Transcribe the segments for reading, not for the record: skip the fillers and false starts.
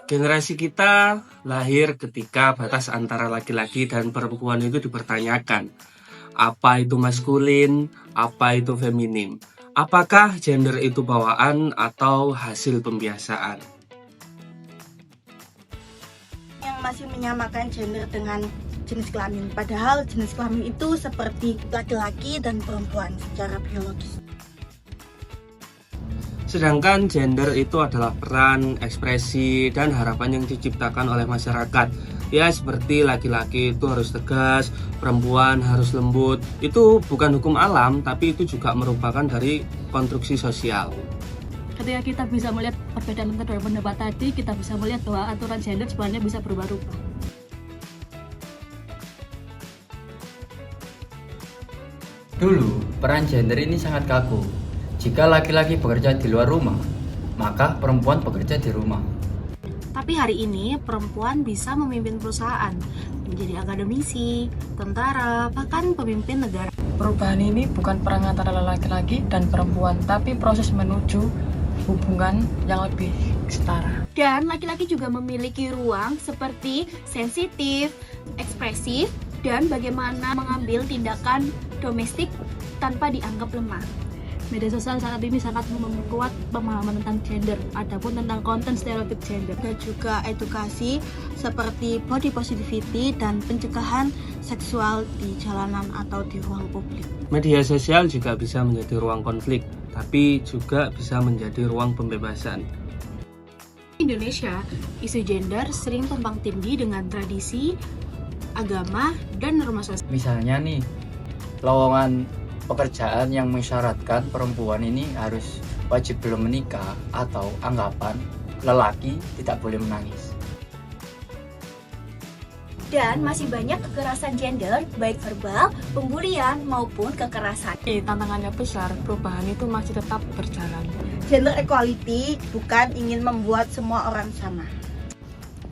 Generasi kita lahir ketika batas antara laki-laki dan perempuan itu dipertanyakan. Apa itu maskulin, apa itu feminim? Apakah gender itu bawaan atau hasil pembiasaan? Yang masih menyamakan gender dengan jenis kelamin, padahal jenis kelamin itu seperti laki-laki dan perempuan secara biologis. Sedangkan gender itu adalah peran, ekspresi, dan harapan yang diciptakan oleh masyarakat. Ya, seperti laki-laki itu harus tegas, perempuan harus lembut. Itu bukan hukum alam, tapi itu juga merupakan dari konstruksi sosial. Ketika kita bisa melihat perbedaan kedua pendapat tadi, kita bisa melihat bahwa aturan gender sebenarnya bisa berubah-ubah. Dulu, peran gender ini sangat kaku. Jika laki-laki bekerja di luar rumah, maka perempuan bekerja di rumah. Tapi hari ini perempuan bisa memimpin perusahaan, menjadi akademisi, tentara, bahkan pemimpin negara. Perubahan ini bukan perang antara laki-laki dan perempuan, tapi proses menuju hubungan yang lebih setara. Dan laki-laki juga memiliki ruang seperti sensitif, ekspresif, dan bagaimana mengambil tindakan domestik tanpa dianggap lemah. Media sosial saat ini sangat memperkuat pemahaman tentang gender, adapun tentang konten stereotip gender. Dan juga edukasi seperti body positivity dan pencegahan seksual di jalanan atau di ruang publik. Media sosial juga bisa menjadi ruang konflik, tapi juga bisa menjadi ruang pembebasan. Di Indonesia, isu gender sering tumpang tindih dengan tradisi, agama, dan norma sosial. Misalnya nih, lowongan pekerjaan yang mensyaratkan perempuan ini harus wajib belum menikah atau anggapan lelaki tidak boleh menangis. Dan masih banyak kekerasan gender, baik verbal, pembulian, maupun kekerasan. Tantangannya besar, perubahan itu masih tetap berjalan. Gender equality bukan ingin membuat semua orang sama,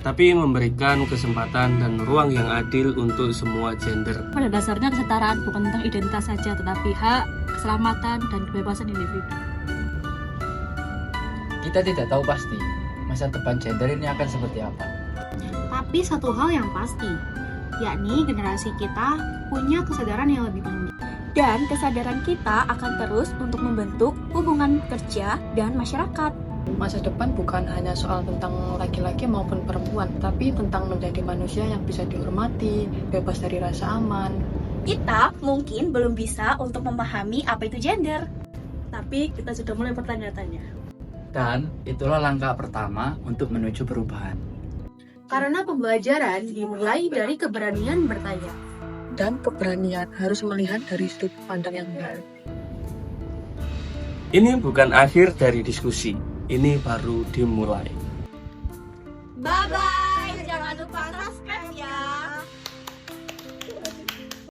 tapi memberikan kesempatan dan ruang yang adil untuk semua gender. Pada dasarnya kesetaraan bukan tentang identitas saja, tetapi hak, keselamatan, dan kebebasan individu. Kita tidak tahu pasti masa depan gender ini akan seperti apa. Tapi satu hal yang pasti, yakni generasi kita punya kesadaran yang lebih tinggi. Dan kesadaran kita akan terus untuk membentuk hubungan kerja dan masyarakat. Masa depan bukan hanya soal tentang laki-laki maupun perempuan, tapi tentang menjadi manusia yang bisa dihormati, bebas dari rasa aman. Kita mungkin belum bisa untuk memahami apa itu gender. Tapi kita sudah mulai bertanya-tanya. Dan itulah langkah pertama untuk menuju perubahan. Karena pembelajaran dimulai dari keberanian bertanya. Dan keberanian harus melihat dari sudut pandang yang baru. Ini bukan akhir dari diskusi, ini baru dimulai. bye-bye, jangan lupa subscribe ya.